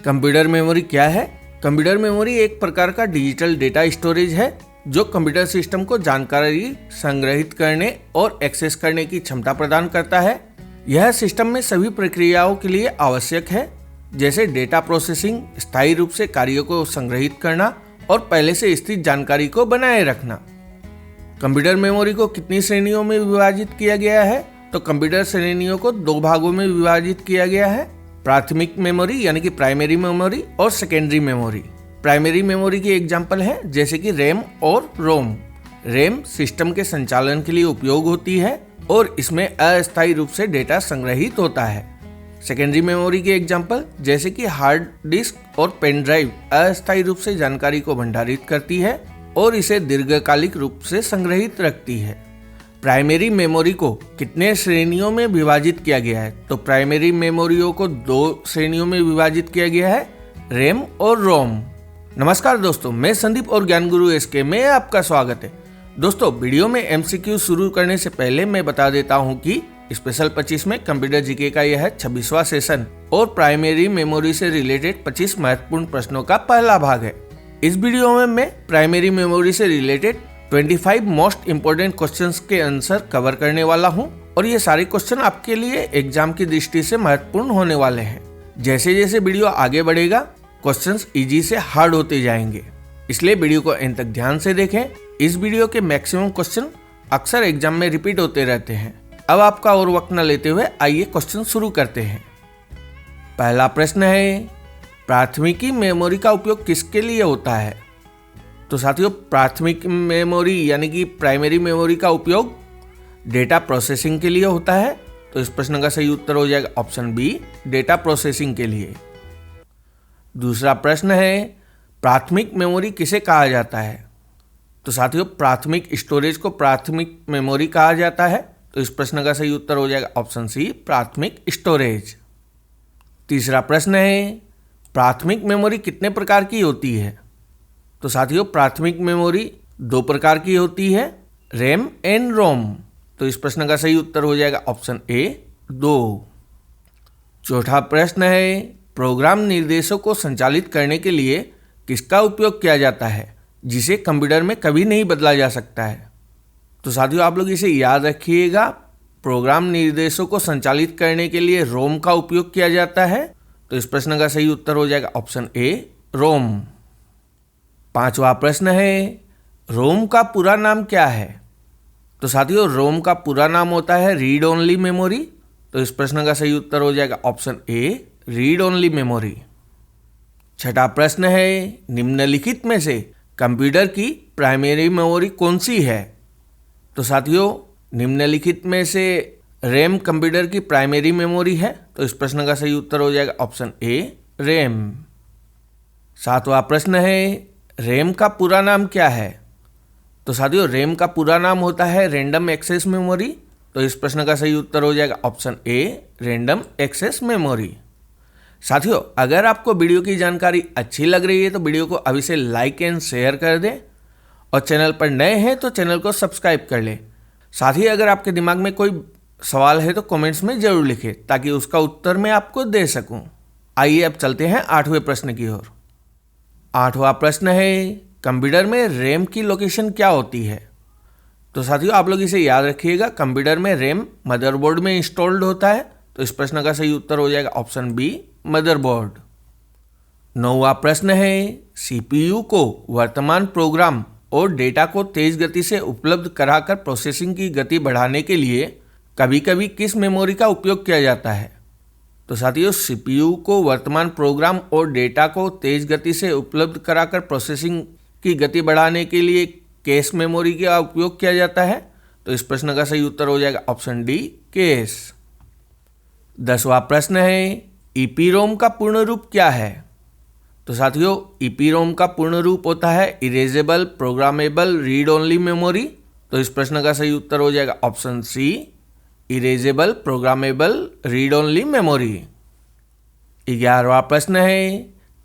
Computer memory क्या है? Computer memory एक प्रकार का डिजिटल डेटा स्टोरेज है जो कंप्यूटर सिस्टम को जानकारी संग्रहित करने और एक्सेस करने की क्षमता प्रदान करता है। यह सिस्टम में सभी प्रक्रियाओं के लिए आवश्यक है, जैसे डेटा प्रोसेसिंग, स्थायी रूप से कार्यों को संग्रहित करना और पहले से स्थित जानकारी को बनाए रखना। कंप्यूटर मेमोरी को कितनी श्रेणियों में विभाजित किया गया है? तो कंप्यूटर श्रेणियों को दो भागों में विभाजित किया गया है, प्राथमिक मेमोरी यानी कि प्राइमरी मेमोरी और सेकेंडरी मेमोरी। प्राइमरी मेमोरी की एग्जांपल है जैसे कि रैम और रोम। रैम सिस्टम के संचालन के लिए उपयोग होती है और इसमें अस्थायी रूप से डेटा संग्रहित होता है। सेकेंडरी मेमोरी की एग्जांपल जैसे कि हार्ड डिस्क और पेन ड्राइव अस्थायी रूप से जानकारी को भंडारित करती है और इसे दीर्घकालिक रूप से संग्रहित रखती है। प्राइमरी मेमोरी को कितने श्रेणियों में विभाजित किया गया है? तो प्राइमरी मेमोरियों को दो श्रेणियों में विभाजित किया गया है, रैम और रोम। नमस्कार दोस्तों, मैं संदीप और ज्ञान गुरु एसके में आपका स्वागत है। दोस्तों, वीडियो में एमसीक्यू शुरू करने से पहले मैं बता देता हूं कि स्पेशल 25 में कंप्यूटर जीके का यह 26वां सेशन और प्राइमरी मेमोरी से रिलेटेड 25 महत्वपूर्ण प्रश्नों का पहला भाग है। इस वीडियो में मैं प्राइमरी मेमोरी से रिलेटेड 25 मोस्ट इम्पोर्टेंट क्वेश्चंस के आंसर कवर करने वाला हूं और ये सारे क्वेश्चन आपके लिए एग्जाम की दृष्टि से महत्वपूर्ण होने वाले हैं। जैसे जैसे वीडियो आगे बढ़ेगा क्वेश्चंस इजी से हार्ड होते जाएंगे, इसलिए वीडियो को अंत तक ध्यान से देखें। इस वीडियो के मैक्सिमम क्वेश्चन अक्सर एग्जाम में रिपीट होते रहते हैं। अब आपका और वक्त न लेते हुए आइए क्वेश्चन शुरू करते हैं। पहला प्रश्न है, प्राथमिकी मेमोरी का उपयोग किसके लिए होता है? तो साथियों, प्राथमिक मेमोरी यानी कि प्राइमरी मेमोरी का उपयोग डेटा प्रोसेसिंग के लिए होता है। तो इस प्रश्न का सही उत्तर हो जाएगा ऑप्शन बी, डेटा प्रोसेसिंग के लिए। दूसरा प्रश्न है, प्राथमिक मेमोरी किसे कहा जाता है? तो साथियों, प्राथमिक स्टोरेज को प्राथमिक मेमोरी कहा जाता है। तो इस प्रश्न का सही उत्तर हो जाएगा ऑप्शन सी, प्राथमिक स्टोरेज। तीसरा प्रश्न है, प्राथमिक मेमोरी कितने प्रकार की होती है? तो साथियों, प्राथमिक मेमोरी दो प्रकार की होती है, रैम एंड रोम। तो इस प्रश्न का सही उत्तर हो जाएगा ऑप्शन ए, 2। चौथा प्रश्न है, प्रोग्राम निर्देशों को संचालित करने के लिए किसका उपयोग किया जाता है जिसे कंप्यूटर में कभी नहीं बदला जा सकता है? तो साथियों, आप लोग इसे याद रखिएगा, प्रोग्राम निर्देशों को संचालित करने के लिए रोम का उपयोग किया जाता है। तो इस प्रश्न का सही उत्तर हो जाएगा ऑप्शन ए, रोम। पांचवा प्रश्न है, रोम का पूरा नाम क्या है? तो साथियों, रोम का पूरा नाम होता है रीड ओनली मेमोरी। तो इस प्रश्न का सही उत्तर हो जाएगा ऑप्शन ए, रीड ओनली मेमोरी। छठा प्रश्न है, निम्नलिखित में से कंप्यूटर की प्राइमरी मेमोरी कौन सी है? तो साथियों, निम्नलिखित में से रैम कंप्यूटर की प्राइमरी मेमोरी है। तो इस प्रश्न का सही उत्तर हो जाएगा ऑप्शन ए, रैम। सातवां प्रश्न है, रैम का पूरा नाम क्या है? तो साथियों, रैम का पूरा नाम होता है रैंडम एक्सेस मेमोरी। तो इस प्रश्न का सही उत्तर हो जाएगा option A, random access memory. साथियों, अगर आपको वीडियो की जानकारी अच्छी लग रही है तो वीडियो को अभी से लाइक एंड शेयर कर दें और चैनल पर नए हैं तो चैनल को सब्सक्राइब कर लें। साथ ही अगर आपके दिमाग में कोई सवाल है तो कमेंट्स में जरूर लिखें ताकि उसका उत्तर मैं आपको दे सकूं। आइए अब चलते हैं 8वें प्रश्न की ओर। 8वां प्रश्न है, कंप्यूटर में रैम की लोकेशन क्या होती है? तो साथियों, आप लोग इसे याद रखिएगा, कंप्यूटर में रैम मदरबोर्ड में इंस्टॉल्ड होता है। तो इस प्रश्न का सही उत्तर हो जाएगा ऑप्शन बी, मदरबोर्ड। 9वां प्रश्न है, सीपीयू को वर्तमान प्रोग्राम और डेटा को तेज गति से उपलब्ध कराकर प्रोसेसिंग की गति बढ़ाने के लिए कभी कभी किस मेमोरी का उपयोग किया जाता है? तो साथियों, सीपीयू को वर्तमान प्रोग्राम और डेटा को तेज गति से उपलब्ध कराकर प्रोसेसिंग की गति बढ़ाने के लिए कैश मेमोरी का उपयोग किया जाता है। तो इस प्रश्न का सही उत्तर हो जाएगा ऑप्शन डी, कैश। 10वां प्रश्न है, ईपीरोम का पूर्ण रूप क्या है? तो साथियों, ईपीरोम का पूर्ण रूप होता है erasable programmable read only memory. तो इस प्रश्न का सही उत्तर हो जाएगा option C, erasable programmable read only memory. 11वां प्रश्न है,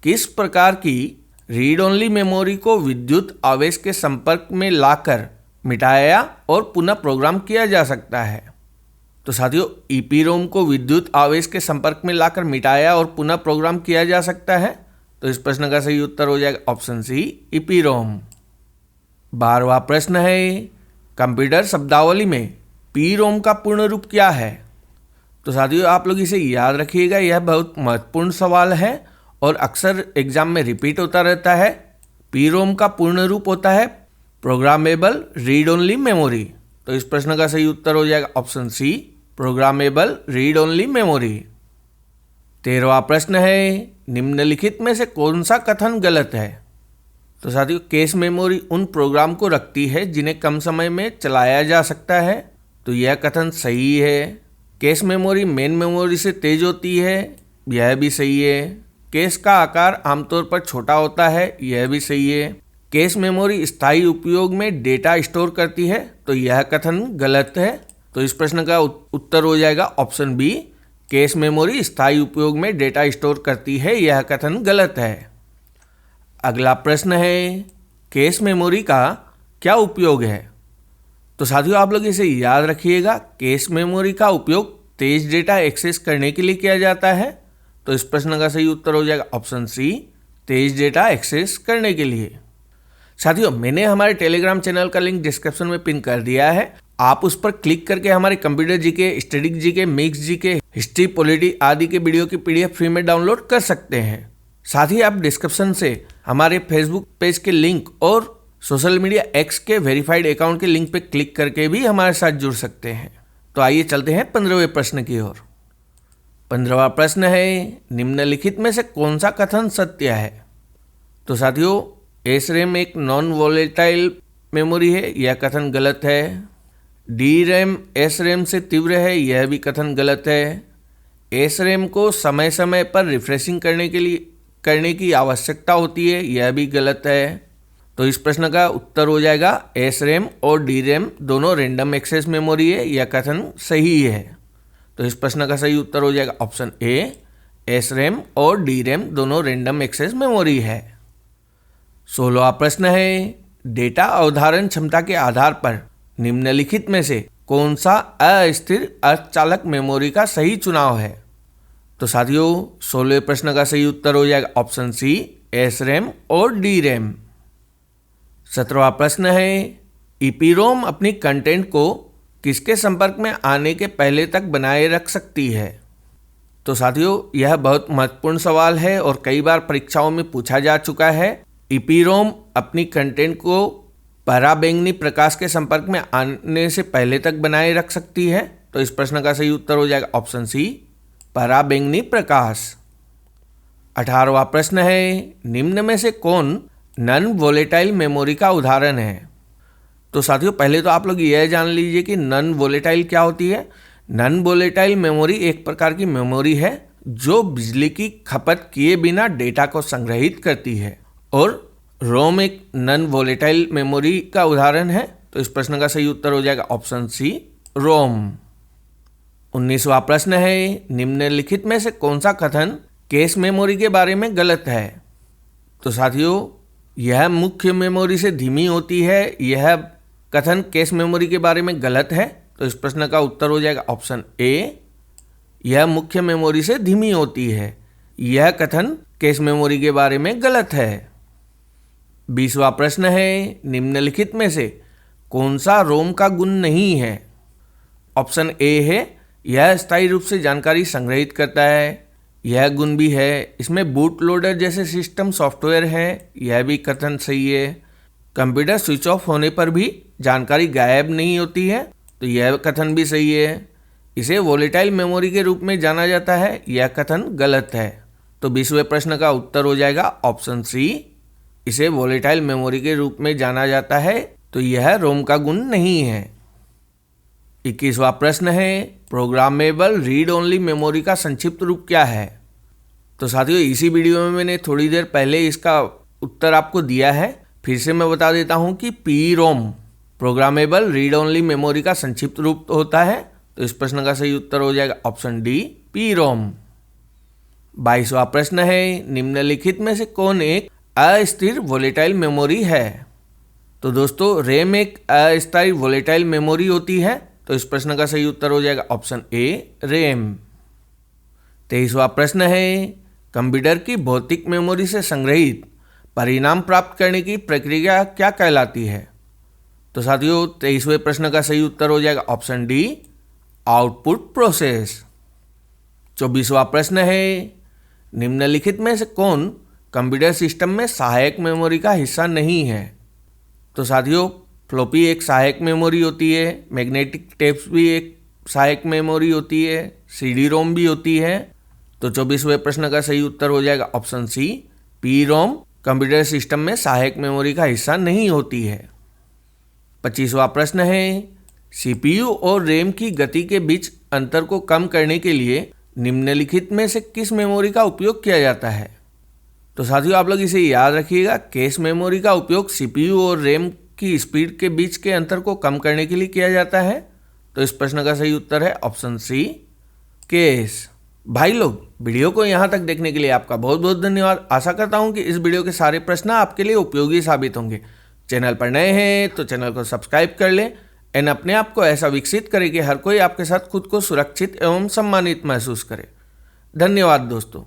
किस प्रकार की रीड ओनली मेमोरी को विद्युत आवेश के संपर्क में लाकर मिटाया और पुनः प्रोग्राम किया जा सकता है? तो साथियों ईपीरोम को विद्युत आवेश के संपर्क में लाकर मिटाया और पुनः प्रोग्राम किया जा सकता है। तो इस प्रश्न का सही उत्तर हो जाएगा ऑप्शन सी ईपीरोम। 12वां प्रश्न है कंप्यूटर शब्दावली में पीरोम का पूर्ण रूप क्या है। तो साथियों आप लोग इसे याद रखिएगा, यह बहुत महत्वपूर्ण सवाल है और अक्सर एग्जाम में रिपीट होता रहता है। पीरोम का पूर्ण रूप होता है प्रोग्रामेबल रीड ओनली मेमोरी। तो इस प्रश्न का सही उत्तर हो जाएगा option C programmable read only memory. 13वां प्रश्न है निम्नलिखित में से कौन सा कथन गलत है। तो साथियों कैश मेमोरी उन प्रोग्राम को रखती है जिन्हें कम समय में चलाया जा सकता है। तो यह कथन सही है। कैश मेमोरी मेन मेमोरी से तेज होती है, यह भी सही है। कैश का आकार आमतौर पर छोटा होता है, यह भी सही है। कैश मेमोरी स्थायी उपयोग में डेटा स्टोर करती है, तो यह कथन गलत है। तो इस प्रश्न का उत्तर हो जाएगा ऑप्शन बी कैश मेमोरी स्थायी उपयोग में डेटा स्टोर करती है, यह कथन गलत है। अगला प्रश्न है कैश मेमोरी का क्या उपयोग है। तो साथियों आप लोग इसे याद रखिएगा, कैश मेमोरी का उपयोग तेज डेटा एक्सेस करने के लिए किया जाता है। तो इस प्रश्न का सही उत्तर हो जाएगा ऑप्शन सी तेज डेटा एक्सेस करने के लिए। साथियों मैंने हमारे टेलीग्राम चैनल का लिंक डिस्क्रिप्शन में पिन कर दिया है, आप उस पर क्लिक करके हमारे computer GK, static GK, mix GK, history, polity आदि के वीडियो की पीडीएफ फ्री में डाउनलोड कर सकते हैं। साथ ही आप डिस्क्रिप्शन से हमारे फेसबुक पेज के लिंक और सोशल मीडिया एक्स के वेरीफाइड अकाउंट के लिंक पर क्लिक करके भी हमारे साथ जुड़ सकते हैं। तो आइए चलते हैं 15वें प्रश्न की ओर। 15वां प्रश्न है निम्नलिखित में से कौन सा कथन सत्य है। तो साथियों एसरैम एक नॉन वोलेटाइल मेमोरी है, यह कथन गलत है। डीरैम एसरैम से तीव्र है, यह भी कथन गलत है। एसरैम को समय समय पर रिफ्रेशिंग करने की आवश्यकता होती है, यह भी गलत है। तो इस प्रश्न का उत्तर हो जाएगा एसरैम और डीरैम दोनों रैंडम एक्सेस मेमोरी है, यह कथन सही है। तो इस प्रश्न का सही उत्तर हो जाएगा ऑप्शन ए एसरैम और डीरैम दोनों रैंडम एक्सेस मेमोरी है। 16वां प्रश्न है डेटा अवधारण क्षमता के आधार पर निम्नलिखित में से कौन सा अस्थिर अर्धचालक मेमोरी का सही चुनाव है। तो साथियों 16वें प्रश्न का सही उत्तर हो जाएगा ऑप्शन सी एसरैम और डीरैम। 17वां प्रश्न है ईपीरोम अपनी कंटेंट को किसके संपर्क में आने के पहले तक बनाए रख सकती है। तो साथियों यह बहुत महत्वपूर्ण सवाल है और कई बार परीक्षाओं में पूछा जा चुका है। ईपीरोम अपनी कंटेंट को पराबैंगनी प्रकाश के संपर्क में आने से पहले तक बनाए रख सकती है। तो इस प्रश्न का सही उत्तर हो जाएगा ऑप्शन सी पराबैंगनी प्रकाश। 18वां प्रश्न है निम्न में से कौन नॉन वोलेटाइल मेमोरी का उदाहरण है। तो साथियों पहले तो आप लोग यह जान लीजिए कि नॉन वोलेटाइल क्या होती है। नॉन वोलेटाइल मेमोरी एक प्रकार की मेमोरी है जो बिजली की खपत किए बिना डेटा को संग्रहित करती है और रोम एक नॉन वोलेटाइल मेमोरी का उदाहरण है। तो इस प्रश्न का सही उत्तर हो जाएगा ऑप्शन सी रोम। 19वां प्रश्न है निम्नलिखित में से कौन सा कथन कैश मेमोरी के बारे में गलत है। तो साथियों यह मुख्य मेमोरी से धीमी होती है, यह कथन कैश मेमोरी के बारे में गलत है। तो इस प्रश्न का उत्तर हो जाएगा ऑप्शन ए यह मुख्य मेमोरी से धीमी होती है, यह कथन कैश मेमोरी के बारे में गलत है। 20वां प्रश्न है निम्नलिखित में से कौन सा रोम का गुण नहीं है। ऑप्शन ए है यह स्थायी रूप से जानकारी संग्रहित करता है, यह गुण भी है। इसमें बूट लोडर जैसे सिस्टम सॉफ्टवेयर है, यह भी कथन सही है। कंप्यूटर स्विच ऑफ होने पर भी जानकारी गायब नहीं होती है, तो यह कथन भी सही है। इसे वोलेटाइल मेमोरी के रूप में जाना जाता है, यह कथन गलत है। तो 20वें प्रश्न का उत्तर हो जाएगा ऑप्शन सी इसे वोलेटाइल मेमोरी के रूप में जाना जाता है, तो यह रोम का गुण नहीं है। 21वां प्रश्न है प्रोग्रामेबल रीड ओनली मेमोरी का संक्षिप्त रूप क्या है। तो साथियों इसी वीडियो में मैंने थोड़ी देर पहले इसका उत्तर आपको दिया है, फिर से मैं बता देता हूं कि पीरोम प्रोग्रामेबल रीड ओनली मेमोरी का संक्षिप्त रूप होता है। तो इस प्रश्न का सही उत्तर हो जाएगा ऑप्शन डी पीरोम। 22वां प्रश्न है निम्नलिखित में से कौन एक अस्थिर वोलेटाइल मेमोरी है। तो दोस्तों रैम एक अस्थायी वोलेटाइल मेमोरी होती है, तो इस प्रश्न का सही उत्तर हो जाएगा ऑप्शन ए रैम। 23वां प्रश्न है, कंप्यूटर की भौतिक मेमोरी से संग्रहित परिणाम प्राप्त करने की प्रक्रिया क्या कहलाती है? तो साथियों 23वें प्रश्न का सही उत्तर हो जाएगा ऑप्शन डी आउटपुट प्रोसेस। 24वां प्रश्न है, निम्नलिखित में से कौन कंप्यूटर सिस्टम में सहायक मेमोरी का हिस्सा नहीं है? तो साथियों फ्लॉपी एक सहायक मेमोरी होती है, मैग्नेटिक टेप्स भी एक सहायक मेमोरी होती है, सीडी रोम भी होती है। तो 24वें प्रश्न का सही उत्तर हो जाएगा option C PROM computer system में सहायक मेमोरी का हिस्सा नहीं होती है। 25वां प्रश्न है, सीपीयू और रैम की गति के बीच अंतर को कम करने के लिए निम्नलिखित में से किस मेमोरी का उपयोग किया जाता है? तो साथियों आप लोग इसे याद रखिएगा, कैश मेमोरी का उपयोग सीपीयू और रैम की स्पीड के बीच के अंतर को कम करने के लिए किया जाता है। तो इस प्रश्न का सही उत्तर है ऑप्शन सी कैश। भाई लोग वीडियो को यहाँ तक देखने के लिए आपका बहुत बहुत धन्यवाद। आशा करता हूँ कि इस वीडियो के सारे प्रश्न आपके लिए उपयोगी साबित होंगे। चैनल पर नए हैं तो चैनल को सब्सक्राइब कर लें एंड अपने आप को ऐसा विकसित करें कि हर कोई आपके साथ खुद को सुरक्षित एवं सम्मानित महसूस करे। धन्यवाद दोस्तों।